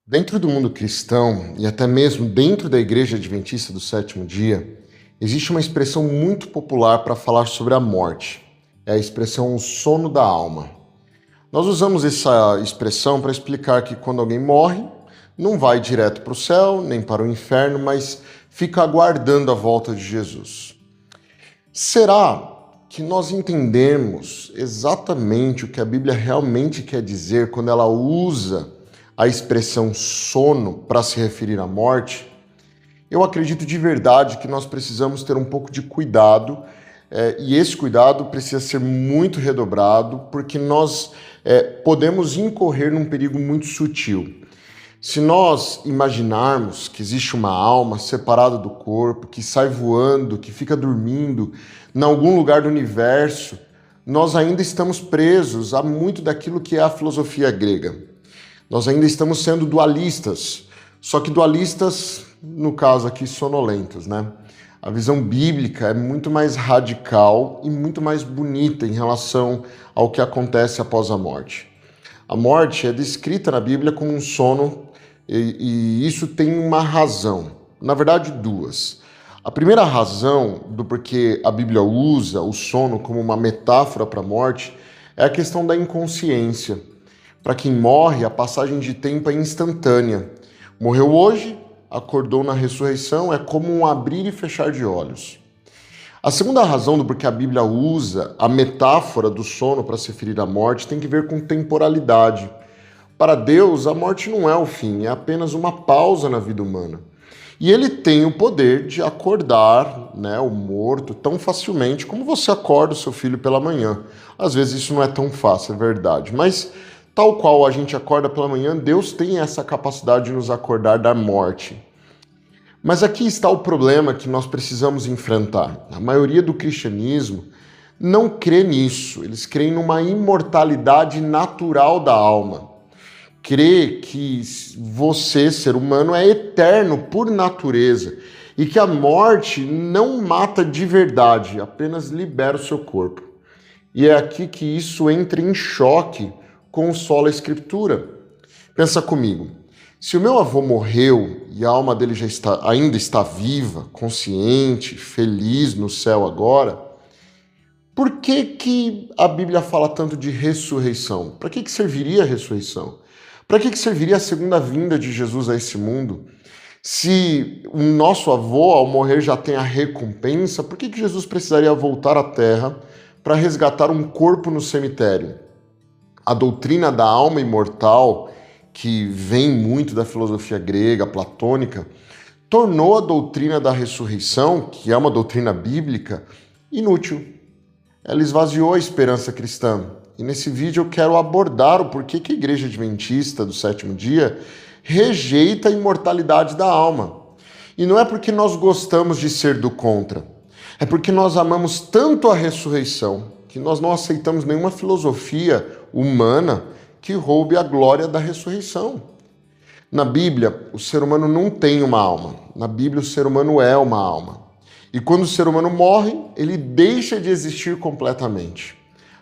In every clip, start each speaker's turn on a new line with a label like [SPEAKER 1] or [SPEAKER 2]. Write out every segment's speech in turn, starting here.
[SPEAKER 1] Dentro do mundo cristão e até mesmo dentro da Igreja Adventista do Sétimo Dia, existe uma expressão muito popular para falar sobre a morte. É a expressão sono da alma. Nós usamos essa expressão para explicar que quando alguém morre, não vai direto para o céu nem para o inferno, mas fica aguardando a volta de Jesus. Será que nós entendemos exatamente o que a Bíblia realmente quer dizer quando ela usa a expressão sono para se referir à morte? Eu acredito de verdade que nós precisamos ter um pouco de cuidado, e esse cuidado precisa ser muito redobrado, porque nós podemos incorrer num perigo muito sutil. Se nós imaginarmos que existe uma alma separada do corpo, que sai voando, que fica dormindo em algum lugar do universo, nós ainda estamos presos a muito daquilo que é a filosofia grega. Nós ainda estamos sendo dualistas, só que dualistas, no caso aqui, sonolentos, né? A visão bíblica é muito mais radical e muito mais bonita em relação ao que acontece após a morte. A morte é descrita na Bíblia como um sono e isso tem uma razão, na verdade duas. A primeira razão do porquê a Bíblia usa o sono como uma metáfora para a morte é a questão da inconsciência. Para quem morre, a passagem de tempo é instantânea. Morreu hoje, acordou na ressurreição, é como um abrir e fechar de olhos. A segunda razão do porquê a Bíblia usa a metáfora do sono para se referir à morte tem que ver com temporalidade. Para Deus, a morte não é o fim, é apenas uma pausa na vida humana. E ele tem o poder de acordar, o morto tão facilmente como você acorda o seu filho pela manhã. Às vezes isso não é tão fácil, é verdade, mas tal qual a gente acorda pela manhã, Deus tem essa capacidade de nos acordar da morte. Mas aqui está o problema que nós precisamos enfrentar. A maioria do cristianismo não crê nisso. Eles creem numa imortalidade natural da alma. Crê que você, ser humano, é eterno por natureza e que a morte não mata de verdade, apenas libera o seu corpo. E é aqui que isso entra em choque com sola Escritura. Pensa comigo, se o meu avô morreu e a alma dele ainda está viva, consciente, feliz no céu agora, por que a Bíblia fala tanto de ressurreição? Para que serviria a ressurreição? Para que serviria a segunda vinda de Jesus a esse mundo? Se o nosso avô, ao morrer, já tem a recompensa, por que Jesus precisaria voltar à Terra para resgatar um corpo no cemitério? A doutrina da alma imortal, que vem muito da filosofia grega, platônica, tornou a doutrina da ressurreição, que é uma doutrina bíblica, inútil. Ela esvaziou a esperança cristã. E nesse vídeo eu quero abordar o porquê que a Igreja Adventista do Sétimo Dia rejeita a imortalidade da alma. E não é porque nós gostamos de ser do contra, é porque nós amamos tanto a ressurreição que nós não aceitamos nenhuma filosofia humana que roube a glória da ressurreição. Na Bíblia, o ser humano não tem uma alma. Na Bíblia, o ser humano é uma alma. E quando o ser humano morre, ele deixa de existir completamente.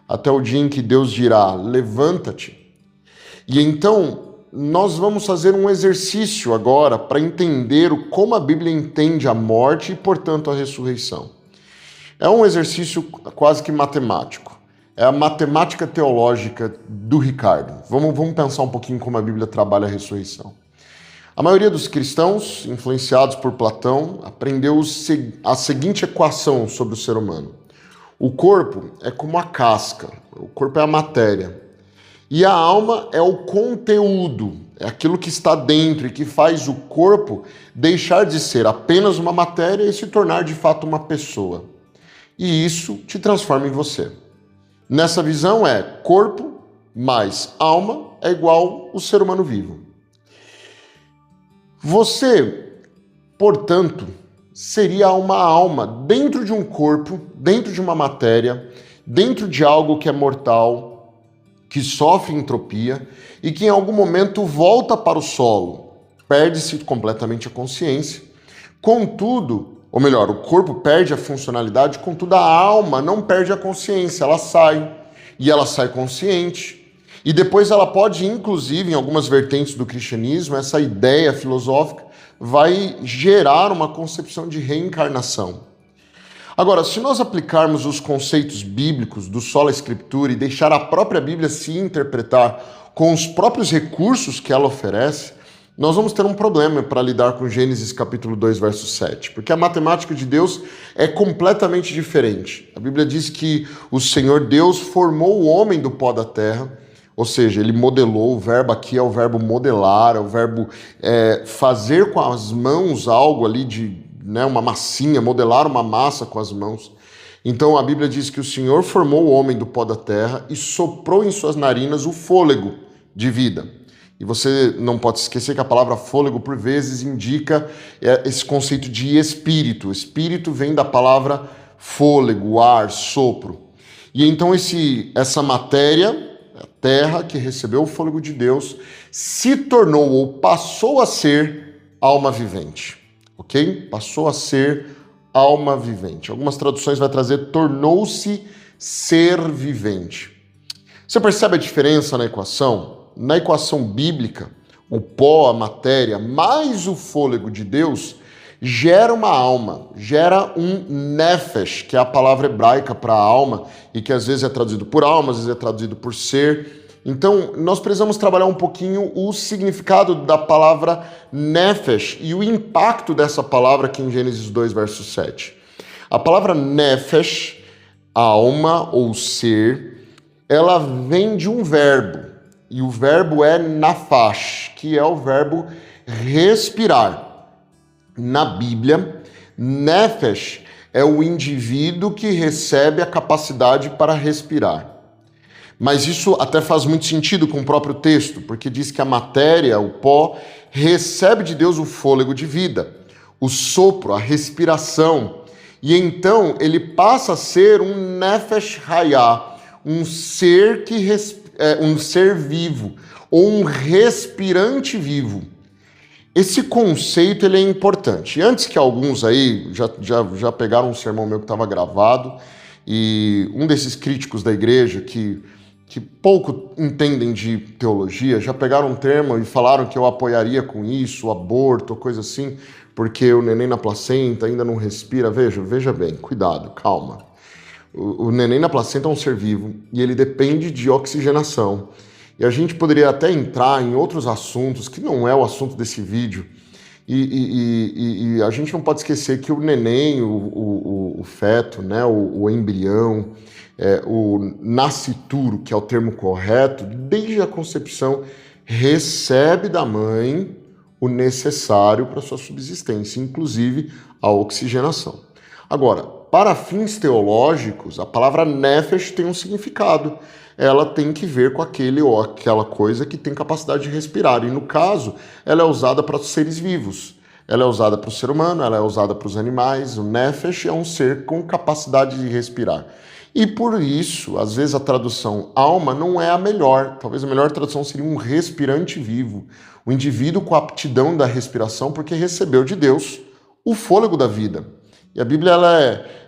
[SPEAKER 1] Até o dia em que Deus dirá, levanta-te. E então, nós vamos fazer um exercício agora para entender como a Bíblia entende a morte e, portanto, a ressurreição. É um exercício quase que matemático. É a matemática teológica do Ricardo. Vamos pensar um pouquinho como a Bíblia trabalha a ressurreição. A maioria dos cristãos, influenciados por Platão, aprendeu a seguinte equação sobre o ser humano. O corpo é como a casca, o corpo é a matéria. E a alma é o conteúdo, é aquilo que está dentro e que faz o corpo deixar de ser apenas uma matéria e se tornar de fato uma pessoa. E isso te transforma em você. Nessa visão é corpo mais alma é igual o ser humano vivo. Você, portanto, seria uma alma dentro de um corpo, dentro de uma matéria, dentro de algo que é mortal, que sofre entropia e que em algum momento volta para o solo, perde-se completamente a consciência. Contudo, ou melhor, o corpo perde a funcionalidade, contudo a alma não perde a consciência, ela sai, e ela sai consciente. E depois ela pode, inclusive, em algumas vertentes do cristianismo, essa ideia filosófica vai gerar uma concepção de reencarnação. Agora, se nós aplicarmos os conceitos bíblicos do sola escritura e deixar a própria Bíblia se interpretar com os próprios recursos que ela oferece, nós vamos ter um problema para lidar com Gênesis capítulo 2, verso 7, porque a matemática de Deus é completamente diferente. A Bíblia diz que o Senhor Deus formou o homem do pó da terra, ou seja, ele modelou. O verbo aqui é o verbo modelar, é o verbo fazer com as mãos algo ali uma massinha, modelar uma massa com as mãos. Então a Bíblia diz que o Senhor formou o homem do pó da terra e soprou em suas narinas o fôlego de vida. E você não pode esquecer que a palavra fôlego, por vezes, indica esse conceito de espírito. Espírito vem da palavra fôlego, ar, sopro. E então essa matéria, a terra que recebeu o fôlego de Deus, se tornou ou passou a ser alma vivente. Ok? Passou a ser alma vivente. Algumas traduções vai trazer tornou-se ser vivente. Você percebe a diferença na equação? Na equação bíblica, o pó, a matéria, mais o fôlego de Deus, gera uma alma, gera um nefesh, que é a palavra hebraica para alma, e que às vezes é traduzido por alma, às vezes é traduzido por ser. Então, nós precisamos trabalhar um pouquinho o significado da palavra nefesh e o impacto dessa palavra aqui em Gênesis 2, verso 7. A palavra nefesh, alma ou ser, ela vem de um verbo. E o verbo é nafash, que é o verbo respirar. Na Bíblia, nefesh é o indivíduo que recebe a capacidade para respirar. Mas isso até faz muito sentido com o próprio texto, porque diz que a matéria, o pó, recebe de Deus o fôlego de vida, o sopro, a respiração. E então ele passa a ser um nefesh hayah, um ser que um ser vivo, ou um respirante vivo. Esse conceito ele é importante. E antes que alguns aí já pegaram um sermão meu que estava gravado, e um desses críticos da igreja que pouco entendem de teologia, já pegaram um termo e falaram que eu apoiaria com isso, aborto, coisa assim, porque o neném na placenta ainda não respira. Veja bem, cuidado, calma. O neném na placenta é um ser vivo e ele depende de oxigenação. E a gente poderia até entrar em outros assuntos, que não é o assunto desse vídeo, e a gente não pode esquecer que o neném, o feto, né, o embrião, o nascituro, que é o termo correto, desde a concepção, recebe da mãe o necessário para sua subsistência, inclusive a oxigenação. Agora, para fins teológicos, a palavra nefesh tem um significado. Ela tem que ver com aquele ou aquela coisa que tem capacidade de respirar. E no caso, ela é usada para os seres vivos. Ela é usada para o ser humano, ela é usada para os animais. O nefesh é um ser com capacidade de respirar. E por isso, às vezes a tradução alma não é a melhor. Talvez a melhor tradução seria um respirante vivo. O indivíduo com a aptidão da respiração porque recebeu de Deus o fôlego da vida. E a Bíblia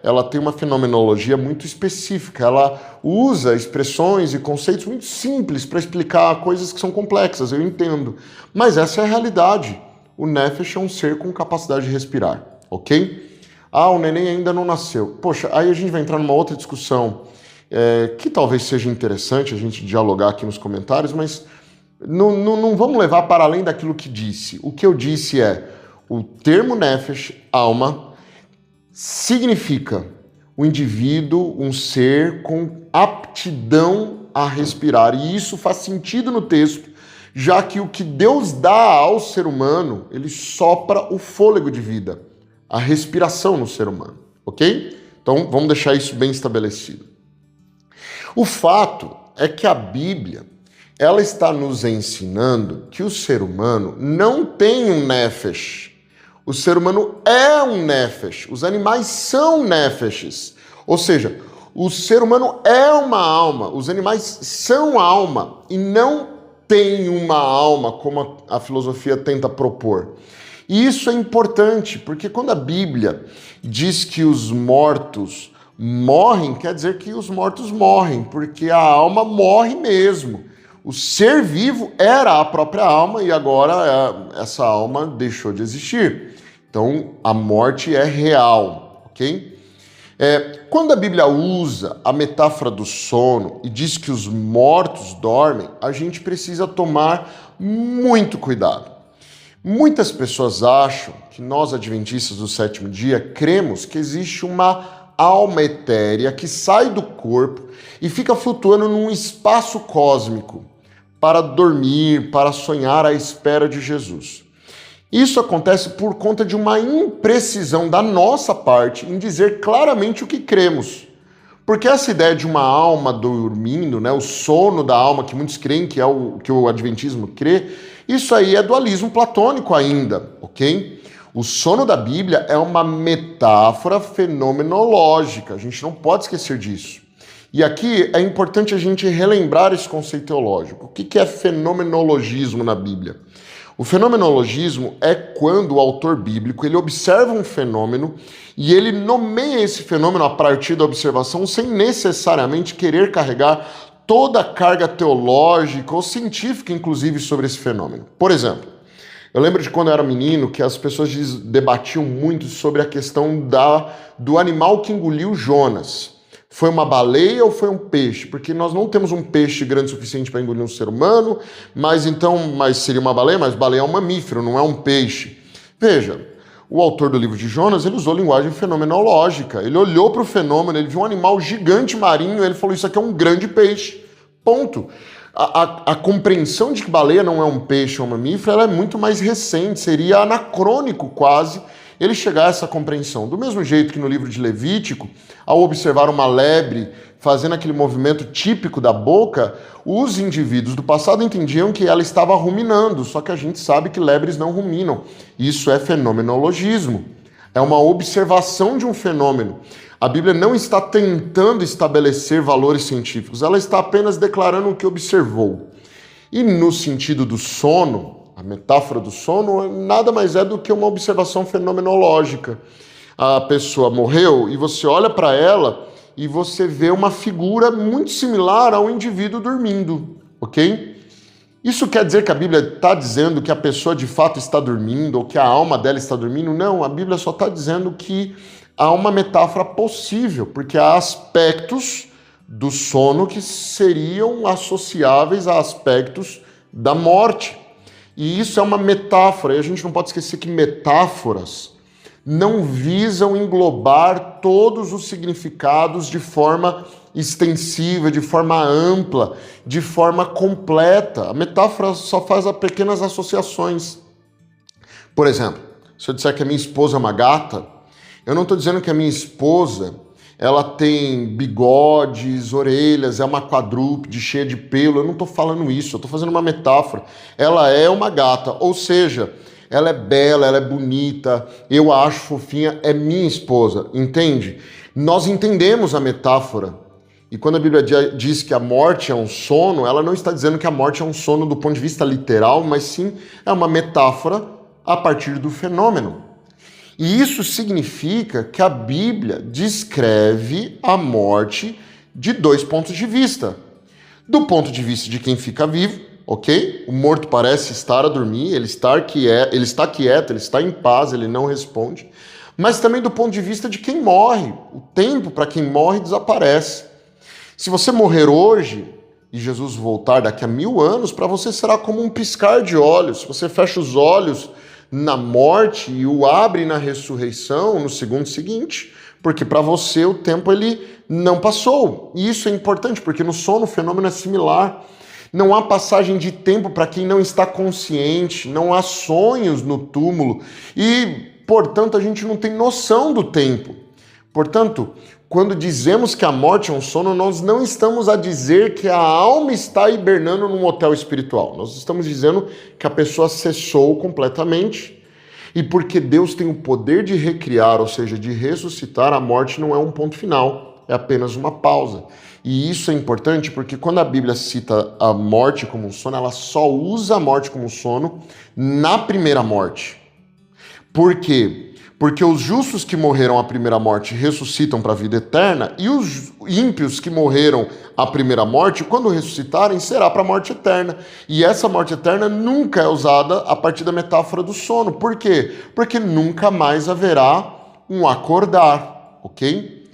[SPEAKER 1] ela tem uma fenomenologia muito específica, ela usa expressões e conceitos muito simples para explicar coisas que são complexas, eu entendo. Mas essa é a realidade. O nefesh é um ser com capacidade de respirar, ok? O neném ainda não nasceu. Poxa, aí a gente vai entrar numa outra discussão que talvez seja interessante a gente dialogar aqui nos comentários, mas não vamos levar para além daquilo que disse. O que eu disse é, o termo nefesh, alma, significa o indivíduo, um ser com aptidão a respirar. E isso faz sentido no texto, já que o que Deus dá ao ser humano, ele sopra o fôlego de vida, a respiração no ser humano, ok? Então vamos deixar isso bem estabelecido. O fato é que a Bíblia, ela está nos ensinando que o ser humano não tem um nefesh. O ser humano é um nefesh, os animais são nefeshes, ou seja, o ser humano é uma alma, os animais são alma e não tem uma alma como a filosofia tenta propor. E isso é importante, porque quando a Bíblia diz que os mortos morrem, quer dizer que os mortos morrem, porque a alma morre mesmo. O ser vivo era a própria alma e agora essa alma deixou de existir. Então, a morte é real, ok? Quando a Bíblia usa a metáfora do sono e diz que os mortos dormem, a gente precisa tomar muito cuidado. Muitas pessoas acham que nós, adventistas do sétimo dia, cremos que existe uma alma etérea que sai do corpo e fica flutuando num espaço cósmico para dormir, para sonhar à espera de Jesus. Isso acontece por conta de uma imprecisão da nossa parte em dizer claramente o que cremos. Porque essa ideia de uma alma dormindo, o sono da alma, que muitos creem que é o que o adventismo crê, isso aí é dualismo platônico ainda, ok? O sono da Bíblia é uma metáfora fenomenológica, a gente não pode esquecer disso. E aqui é importante a gente relembrar esse conceito teológico. O que é fenomenologismo na Bíblia? O fenomenologismo é quando o autor bíblico ele observa um fenômeno e ele nomeia esse fenômeno a partir da observação sem necessariamente querer carregar toda a carga teológica ou científica, inclusive, sobre esse fenômeno. Por exemplo, eu lembro de quando eu era menino que as pessoas debatiam muito sobre a questão do animal que engoliu Jonas. Foi uma baleia ou foi um peixe? Porque nós não temos um peixe grande o suficiente para engolir um ser humano, mas seria uma baleia, mas baleia é um mamífero, não é um peixe. Veja, o autor do livro de Jonas, ele usou linguagem fenomenológica. Ele olhou para o fenômeno, ele viu um animal gigante marinho, ele falou, isso aqui é um grande peixe. Ponto. A compreensão de que baleia não é um peixe ou um mamífero, ela é muito mais recente, seria anacrônico quase, ele chegar a essa compreensão. Do mesmo jeito que no livro de Levítico, ao observar uma lebre fazendo aquele movimento típico da boca, os indivíduos do passado entendiam que ela estava ruminando, só que a gente sabe que lebres não ruminam. Isso é fenomenologismo. É uma observação de um fenômeno. A Bíblia não está tentando estabelecer valores científicos, ela está apenas declarando o que observou. E no sentido do sono, a metáfora do sono nada mais é do que uma observação fenomenológica. A pessoa morreu e você olha para ela e você vê uma figura muito similar ao indivíduo dormindo, ok? Isso quer dizer que a Bíblia está dizendo que a pessoa de fato está dormindo ou que a alma dela está dormindo? Não, a Bíblia só está dizendo que há uma metáfora possível, porque há aspectos do sono que seriam associáveis a aspectos da morte. E isso é uma metáfora, e a gente não pode esquecer que metáforas não visam englobar todos os significados de forma extensiva, de forma ampla, de forma completa. A metáfora só faz pequenas associações. Por exemplo, se eu disser que a minha esposa é uma gata, eu não estou dizendo que a minha esposa ela tem bigodes, orelhas, é uma quadrúpede cheia de pelo. Eu não estou falando isso, eu estou fazendo uma metáfora. Ela é uma gata, ou seja, ela é bela, ela é bonita, eu a acho fofinha, é minha esposa, entende? Nós entendemos a metáfora. E quando a Bíblia diz que a morte é um sono, ela não está dizendo que a morte é um sono do ponto de vista literal, mas sim é uma metáfora a partir do fenômeno. E isso significa que a Bíblia descreve a morte de dois pontos de vista. Do ponto de vista de quem fica vivo, ok? O morto parece estar a dormir, ele está quieto, ele está em paz, ele não responde. Mas também do ponto de vista de quem morre. O tempo para quem morre desaparece. Se você morrer hoje e Jesus voltar daqui a 1000 anos, para você será como um piscar de olhos. Se você fecha os olhos na morte e o abre na ressurreição no segundo seguinte, porque para você o tempo ele não passou. E isso é importante, porque no sono o fenômeno é similar. Não há passagem de tempo para quem não está consciente, não há sonhos no túmulo e, portanto, a gente não tem noção do tempo. Portanto, quando dizemos que a morte é um sono, nós não estamos a dizer que a alma está hibernando num hotel espiritual. Nós estamos dizendo que a pessoa cessou completamente. E porque Deus tem o poder de recriar, ou seja, de ressuscitar, a morte não é um ponto final, é apenas uma pausa. E isso é importante porque quando a Bíblia cita a morte como um sono, ela só usa a morte como sono na primeira morte. Por quê? Porque os justos que morreram à primeira morte ressuscitam para a vida eterna, e os ímpios que morreram à primeira morte, quando ressuscitarem, será para a morte eterna. E essa morte eterna nunca é usada a partir da metáfora do sono. Por quê? Porque nunca mais haverá um acordar, ok?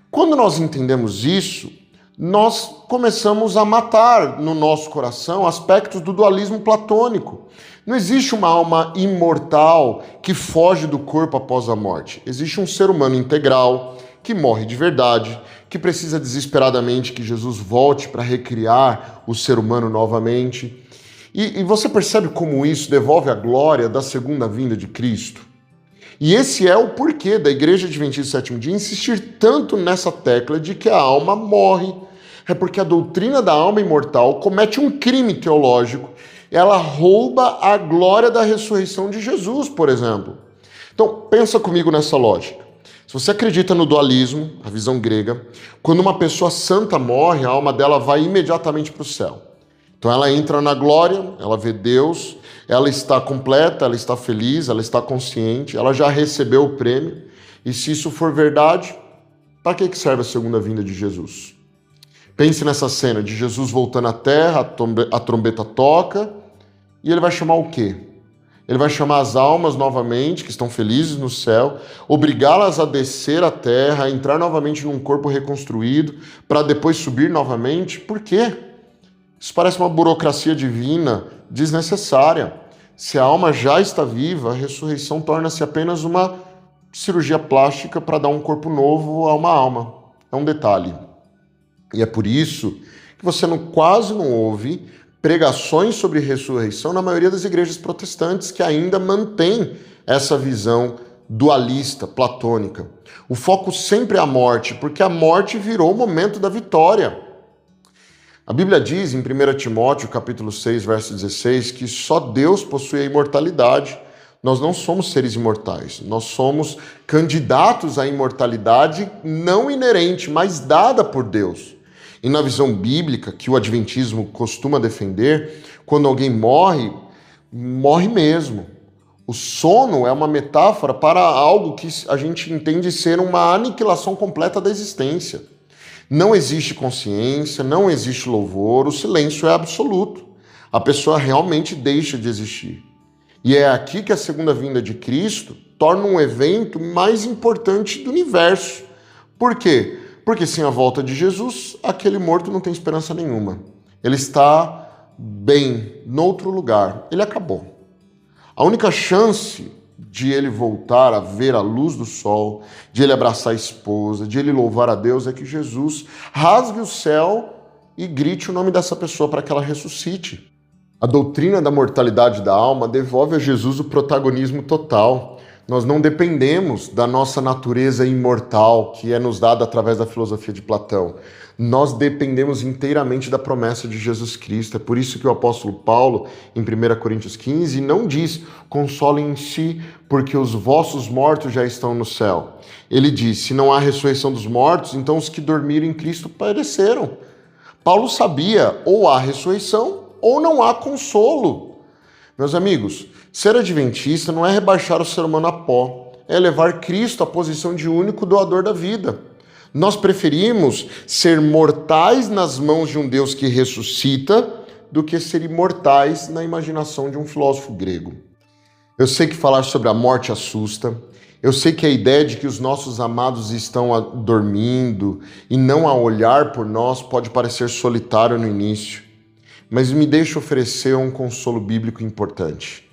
[SPEAKER 1] Quando nós entendemos isso, nós começamos a matar no nosso coração aspectos do dualismo platônico. Não existe uma alma imortal que foge do corpo após a morte. Existe um ser humano integral que morre de verdade, que precisa desesperadamente que Jesus volte para recriar o ser humano novamente. E você percebe como isso devolve a glória da segunda vinda de Cristo? E esse é o porquê da Igreja Adventista do Sétimo Dia insistir tanto nessa tecla de que a alma morre. É porque a doutrina da alma imortal comete um crime teológico. Ela rouba a glória da ressurreição de Jesus, por exemplo. Então, pensa comigo nessa lógica. Se você acredita no dualismo, a visão grega, quando uma pessoa santa morre, a alma dela vai imediatamente para o céu. Então ela entra na glória, ela vê Deus, ela está completa, ela está feliz, ela está consciente, ela já recebeu o prêmio. E se isso for verdade, para que serve a segunda vinda de Jesus? Pense nessa cena de Jesus voltando à terra, a trombeta toca, e ele vai chamar o quê? Ele vai chamar as almas novamente, que estão felizes no céu, obrigá-las a descer à terra, a entrar novamente num corpo reconstruído, para depois subir novamente. Por quê? Isso parece uma burocracia divina desnecessária. Se a alma já está viva, a ressurreição torna-se apenas uma cirurgia plástica para dar um corpo novo a uma alma. É um detalhe. E é por isso que você quase não ouve pregações sobre ressurreição na maioria das igrejas protestantes que ainda mantém essa visão dualista, platônica. O foco sempre é a morte, porque a morte virou o momento da vitória. A Bíblia diz em 1 Timóteo, capítulo 6, verso 16, que só Deus possui a imortalidade. Nós não somos seres imortais, nós somos candidatos à imortalidade não inerente, mas dada por Deus. E na visão bíblica, que o adventismo costuma defender, quando alguém morre, morre mesmo. O sono é uma metáfora para algo que a gente entende ser uma aniquilação completa da existência. Não existe consciência, não existe louvor, o silêncio é absoluto. A pessoa realmente deixa de existir. E é aqui que a segunda vinda de Cristo torna um evento mais importante do universo. Por quê? Porque sem a volta de Jesus, aquele morto não tem esperança nenhuma. Ele está bem, noutro lugar. Ele acabou. A única chance de ele voltar a ver a luz do sol, de ele abraçar a esposa, de ele louvar a Deus, é que Jesus rasgue o céu e grite o nome dessa pessoa para que ela ressuscite. A doutrina da mortalidade da alma devolve a Jesus o protagonismo total. Nós não dependemos da nossa natureza imortal, que é nos dada através da filosofia de Platão. Nós dependemos inteiramente da promessa de Jesus Cristo. É por isso que o apóstolo Paulo, em 1 Coríntios 15, não diz: consolem-se, porque os vossos mortos já estão no céu. Ele diz: se não há ressurreição dos mortos, então os que dormiram em Cristo pereceram. Paulo sabia, ou há ressurreição, ou não há consolo. Meus amigos, ser adventista não é rebaixar o ser humano a pó, é levar Cristo à posição de único doador da vida. Nós preferimos ser mortais nas mãos de um Deus que ressuscita do que ser imortais na imaginação de um filósofo grego. Eu sei que falar sobre a morte assusta, eu sei que a ideia de que os nossos amados estão dormindo e não a olhar por nós pode parecer solitário no início. Mas me deixa oferecer um consolo bíblico importante.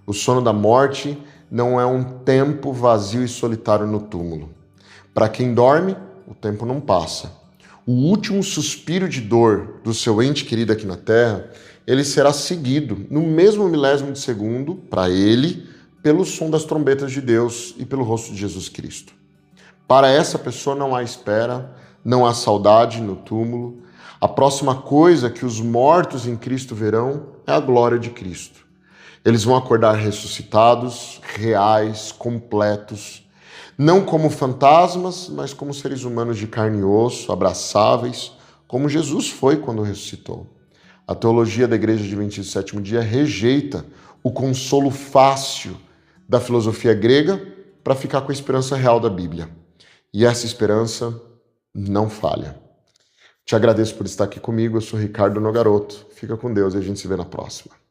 [SPEAKER 1] O sono da morte não é um tempo vazio e solitário no túmulo. Para quem dorme, o tempo não passa. O último suspiro de dor do seu ente querido aqui na terra, ele será seguido no mesmo milésimo de segundo, para ele, pelo som das trombetas de Deus e pelo rosto de Jesus Cristo. Para essa pessoa não há espera, não há saudade no túmulo. A próxima coisa que os mortos em Cristo verão é a glória de Cristo. Eles vão acordar ressuscitados, reais, completos, não como fantasmas, mas como seres humanos de carne e osso, abraçáveis, como Jesus foi quando ressuscitou. A teologia da Igreja Adventista do Sétimo Dia rejeita o consolo fácil da filosofia grega para ficar com a esperança real da Bíblia. E essa esperança não falha. Te agradeço por estar aqui comigo, eu sou Ricardo Nogaroto. Fica com Deus e a gente se vê na próxima.